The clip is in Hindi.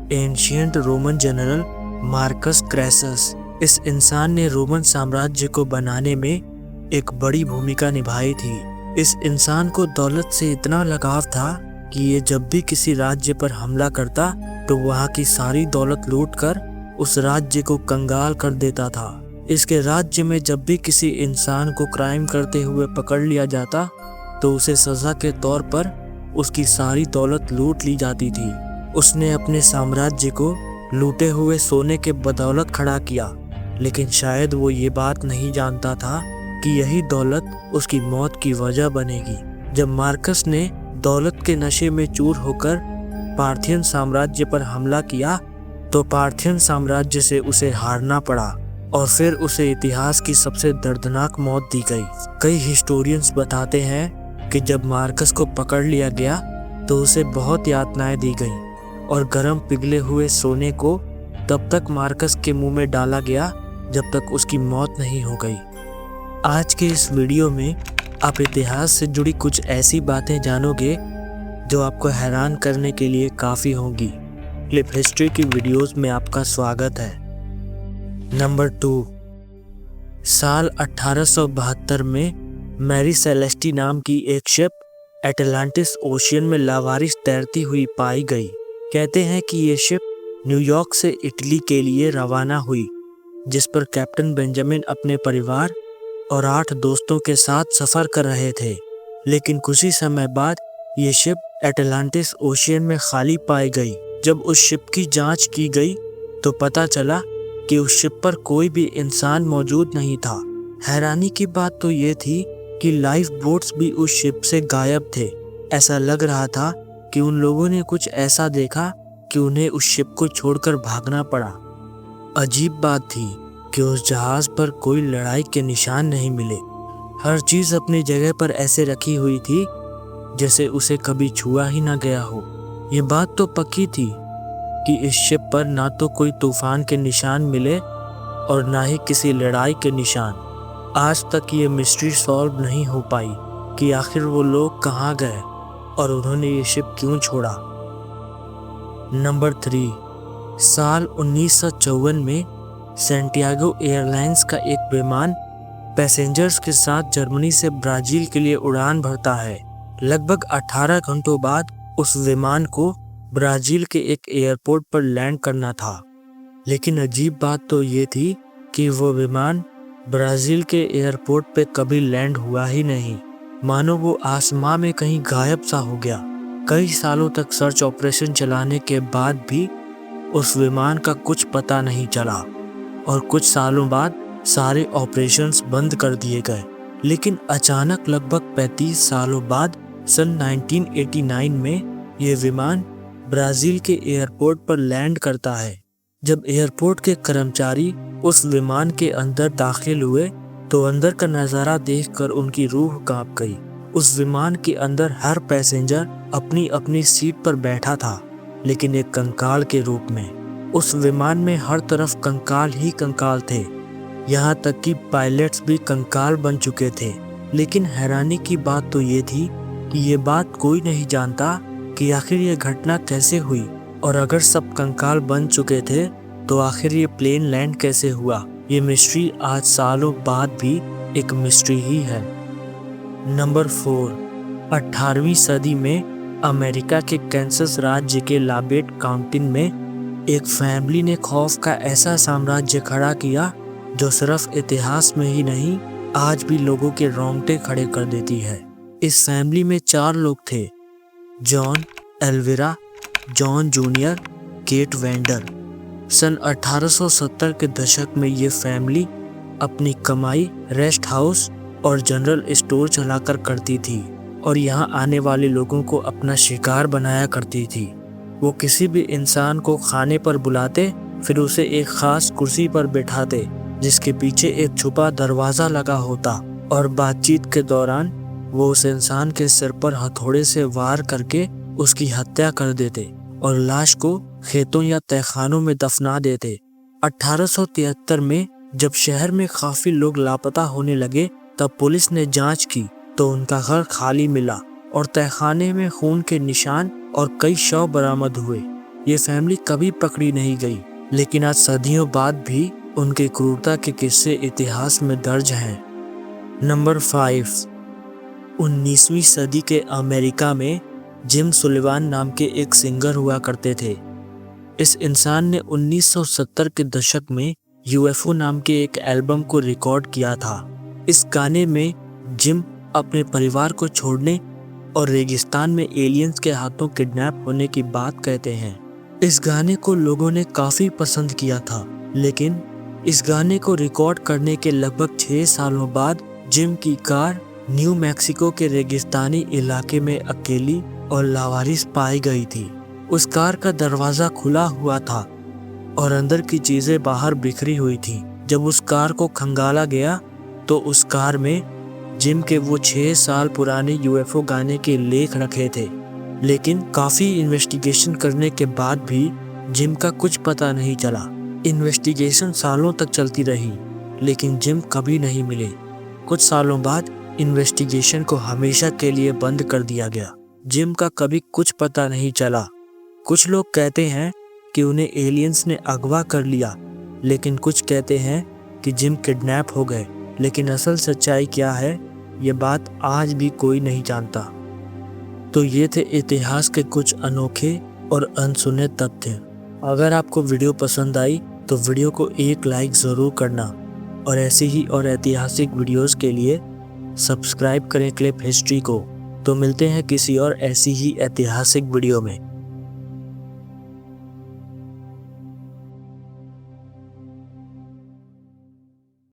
Ancient Roman general Marcus Crassus. इस इंसान ने रोमन साम्राज्य को बनाने में एक बड़ी भूमिका निभाई थी। इस इंसान को दौलत से इतना लगाव था कि ये जब भी किसी राज्य पर हमला करता तो वहाँ की सारी दौलत लूटकर उस राज्य को कंगाल कर देता था। इसके राज्य में जब भी किसी इंसान को क्राइम करते हुए पकड़ लिया जाता तो उसे सजा के तौर पर उसकी सारी दौलत लूट ली जाती थी। उसने अपने साम्राज्य को लूटे हुए सोने के बदौलत खड़ा किया, लेकिन शायद वो ये बात नहीं जानता था कि यही दौलत उसकी मौत की वजह बनेगी। जब मार्कस ने दौलत के नशे में चूर होकर पार्थियन साम्राज्य पर हमला किया तो पार्थियन साम्राज्य से उसे हारना पड़ा और फिर उसे इतिहास की सबसे दर्दनाक मौत दी गई। कई हिस्टोरियंस बताते हैं कि जब मार्कस को पकड़ लिया गया तो उसे बहुत यातनाएं दी गईं और गर्म पिघले हुए सोने को तब तक मार्कस के मुंह में डाला गया जब तक उसकी मौत नहीं हो गई। आज के इस वीडियो में आप इतिहास से जुड़ी कुछ ऐसी बातें जानोगे जो आपको हैरान करने के लिए काफ़ी होंगी। क्लिप हिस्ट्री की वीडियोस में आपका स्वागत है। नंबर 2, साल 1872 में मैरी सेलेस्टी नाम की एक शिप एटलांटिस ओशियन में लावारिस तैरती हुई पाई गई। कहते हैं कि ये शिप न्यूयॉर्क से इटली के लिए रवाना हुई, जिस पर कैप्टन बेंजामिन अपने परिवार और 8 दोस्तों के साथ सफ़र कर रहे थे। लेकिन कुछ ही समय बाद ये शिप एटलांटिस ओशियन में खाली पाई गई। जब उस शिप की जांच की गई तो पता चला कि उस शिप पर कोई भी इंसान मौजूद नहीं था। हैरानी की बात तो ये थी कि लाइफ बोट्स भी उस शिप से गायब थे। ऐसा लग रहा था कि उन लोगों ने कुछ ऐसा देखा कि उन्हें उस शिप को छोड़कर भागना पड़ा। अजीब बात थी कि उस जहाज पर कोई लड़ाई के निशान नहीं मिले। हर चीज़ अपनी जगह पर ऐसे रखी हुई थी जैसे उसे कभी छुआ ही ना गया हो। ये बात तो पक्की थी कि इस शिप पर ना तो कोई तूफान के निशान मिले और ना ही किसी लड़ाई के निशान। आज तक ये मिस्ट्री सॉल्व नहीं हो पाई कि आखिर वो लोग कहाँ गए और उन्होंने ये शिप क्यों छोड़ा। नंबर 3, साल 1954 में सैंटियागो एयरलाइंस का एक विमान पैसेंजर्स के साथ जर्मनी से ब्राज़ील के लिए उड़ान भरता है। लगभग 18 घंटों बाद उस विमान को ब्राज़ील के एक एयरपोर्ट पर लैंड करना था। लेकिन अजीब बात तो ये थी कि वो विमान ब्राज़ील के एयरपोर्ट पे कभी लैंड हुआ ही नहीं, मानो वो आसमां में कहीं गायब सा हो गया। कई सालों तक सर्च ऑपरेशन चलाने के बाद भी उस विमान का कुछ पता नहीं चला और कुछ सालों बाद सारे ऑपरेशंस बंद कर दिए गए। लेकिन अचानक लगभग 35 सालों बाद सन 1989 में ये विमान ब्राज़ील के एयरपोर्ट पर लैंड करता है। जब एयरपोर्ट के कर्मचारी उस विमान के अंदर दाखिल हुए तो अंदर का नज़ारा देखकर उनकी रूह कांप गई। उस विमान के अंदर हर पैसेंजर अपनी अपनी सीट पर बैठा था, लेकिन एक कंकाल के रूप में। उस विमान में हर तरफ कंकाल ही कंकाल थे, यहाँ तक कि पायलट्स भी कंकाल बन चुके थे। लेकिन हैरानी की बात तो ये थी कि ये बात कोई नहीं जानता कि आखिर ये घटना कैसे हुई, और अगर सब कंकाल बन चुके थे तो आखिर ये प्लेन लैंड कैसे हुआ। ये मिस्ट्री आज सालों बाद भी एक मिस्ट्री ही है। नंबर 4, 18वीं सदी में अमेरिका के कैंसस राज्य के लाबेट काउंटी में एक फैमिली ने खौफ का ऐसा साम्राज्य खड़ा किया जो सिर्फ इतिहास में ही नहीं आज भी लोगों के रोंगटे खड़े कर देती है। इस फैमिली में 4 लोग थे, John, Elvira, John junior, Kate Vendor. सन 1870 के दशक में ये फैमिली अपनी कमाई रेस्ट हाउस और जनरल स्टोर चलाकर करती थी और यहाँ आने वाले लोगों को अपना शिकार बनाया करती थी। वो किसी भी इंसान को खाने पर बुलाते, फिर उसे एक खास कुर्सी पर बैठाते जिसके पीछे एक छुपा दरवाज़ा लगा होता, और बातचीत के दौरान वो उस इंसान के सिर पर हथौड़े से वार करके उसकी हत्या कर देते और लाश को खेतों या तहखानों में दफना देते। 1873 में जब शहर में काफ़ी लोग लापता होने लगे तब पुलिस ने जांच की तो उनका घर खाली मिला और तहखाने में खून के निशान और कई शव बरामद हुए। ये फैमिली कभी पकड़ी नहीं गई, लेकिन आज सदियों बाद भी उनके क्रूरता के किस्से इतिहास में दर्ज हैं। नंबर 5, 19वीं सदी के अमेरिका में जिम सुलिवान नाम के एक सिंगर हुआ करते थे। इस इंसान ने 1970 के दशक में यूएफओ नाम के एक एल्बम को रिकॉर्ड किया था। इस गाने में जिम अपने परिवार को छोड़ने और रेगिस्तान में एलियंस के हाथों किडनैप होने की बात कहते हैं। इस गाने को लोगों ने काफी पसंद किया था, लेकिन इस गाने को रिकॉर्ड करने के लगभग 6 सालों बाद जिम की कार न्यू मैक्सिको के रेगिस्तानी इलाके में अकेली और लावारिस पाई गई थी। उस कार का दरवाजा खुला हुआ था और अंदर की चीजें बाहर बिखरी हुई थी। जब उस कार को खंगाला गया तो उस कार में जिम के वो 6 साल पुराने यूएफओ गाने के लेख रखे थे, लेकिन काफी इन्वेस्टिगेशन करने के बाद भी जिम का कुछ पता नहीं चला। इन्वेस्टिगेशन सालों तक चलती रही, लेकिन जिम कभी नहीं मिले। कुछ सालों बाद इन्वेस्टिगेशन को हमेशा के लिए बंद कर दिया गया। जिम का कभी कुछ पता नहीं चला। कुछ लोग कहते हैं कि उन्हें एलियंस ने अगवा कर लिया, लेकिन कुछ कहते हैं कि जिम किडनैप हो गए। लेकिन असल सच्चाई क्या है, ये बात आज भी कोई नहीं जानता। तो ये थे इतिहास के कुछ अनोखे और अनसुने तथ्य। अगर आपको वीडियो पसंद आई तो वीडियो को एक लाइक ज़रूर करना, और ऐसी ही और ऐतिहासिक वीडियोस के लिए सब्सक्राइब करें क्लिप हिस्ट्री को। तो मिलते हैं किसी और ऐसी ही ऐतिहासिक वीडियो में।